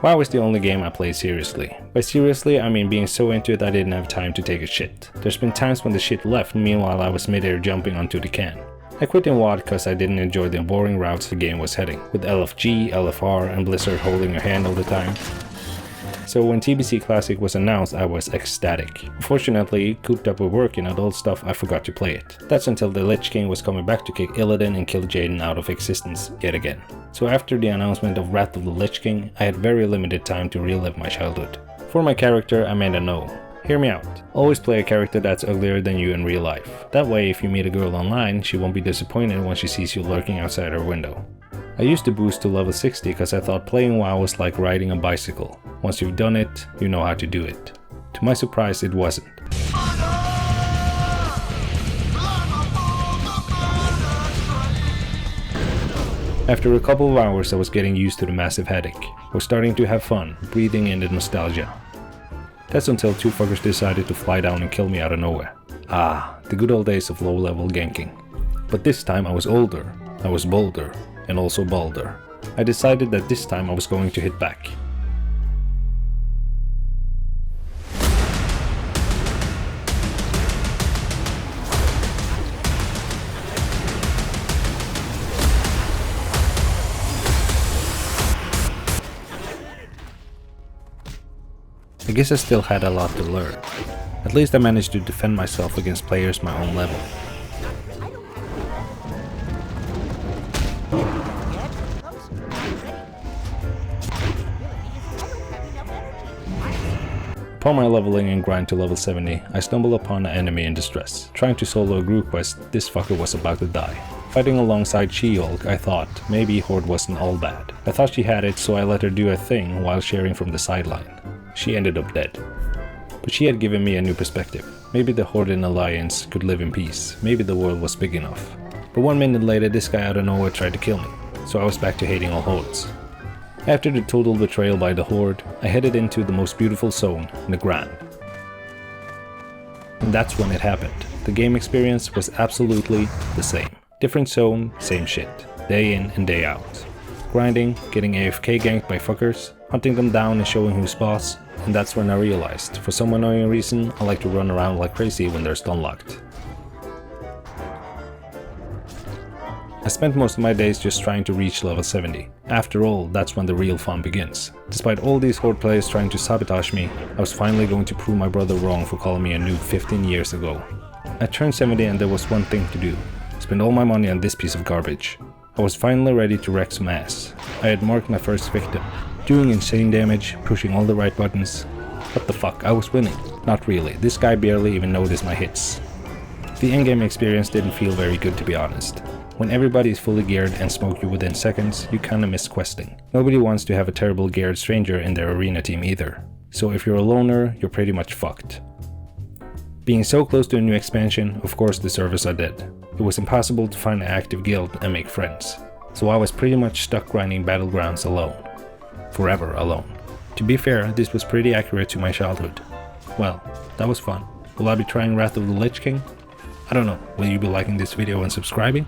WoW is the only game I play seriously. By seriously, I mean being so into it I didn't have time to take a shit. There's been times when the shit left, meanwhile I was mid-air jumping onto the can. I quit in WoD because I didn't enjoy the boring routes the game was heading, with LFG, LFR, and Blizzard holding your hand all the time. So when TBC Classic was announced, I was ecstatic. Unfortunately, cooped up with work and adult stuff, I forgot to play it. That's until the Lich King was coming back to kick Illidan and kil'jaeden out of existence yet again. So after the announcement of Wrath of the Lich King, I had very limited time to relive my childhood. For my character, I made a no. Hear me out. Always play a character that's uglier than you in real life. That way, if you meet a girl online, she won't be disappointed when she sees you lurking outside her window. I used to boost to level 60 because I thought playing WoW was like riding a bicycle. Once you've done it, you know how to do it. To my surprise, it wasn't. After a couple of hours I was getting used to the massive headache. I was starting to have fun, breathing in the nostalgia. That's until two fuckers decided to fly down and kill me out of nowhere. Ah, the good old days of low level ganking. But this time I was older, I was bolder, and also balder. I decided that this time I was going to hit back. I guess I still had a lot to learn. At least I managed to defend myself against players my own level. Upon my leveling and grind to level 70, I stumbled upon an enemy in distress. Trying to solo a group quest, this fucker was about to die. Fighting alongside She-Hulk, I thought maybe Horde wasn't all bad. I thought she had it, so I let her do a thing while cheering from the sideline. She ended up dead. But she had given me a new perspective. Maybe the Horde and Alliance could live in peace. Maybe the world was big enough. But 1 minute later, this guy out of nowhere tried to kill me. So I was back to hating all Hordes. After the total betrayal by the Horde, I headed into the most beautiful zone, the Grand. And that's when it happened. The game experience was absolutely the same. Different zone, same shit. Day in and day out. Grinding, getting AFK ganked by fuckers, hunting them down and showing who's boss, and that's when I realized, for some annoying reason, I like to run around like crazy when they're stun locked. I spent most of my days just trying to reach level 70. After all, that's when the real fun begins. Despite all these Horde players trying to sabotage me, I was finally going to prove my brother wrong for calling me a noob 15 years ago. I turned 70 and there was one thing to do. Spend all my money on this piece of garbage. I was finally ready to wreck some ass. I had marked my first victim. Doing insane damage, pushing all the right buttons. What the fuck, I was winning. Not really, this guy barely even noticed my hits. The in-game experience didn't feel very good, to be honest. When everybody is fully geared and smoke you within seconds, you kinda miss questing. Nobody wants to have a terrible geared stranger in their arena team either. So if you're a loner, you're pretty much fucked. Being so close to a new expansion, of course the servers are dead. It was impossible to find an active guild and make friends. So I was pretty much stuck grinding battlegrounds alone. Forever alone. To be fair, this was pretty accurate to my childhood. Well, that was fun. Will I be trying Wrath of the Lich King? I don't know. Will you be liking this video and subscribing?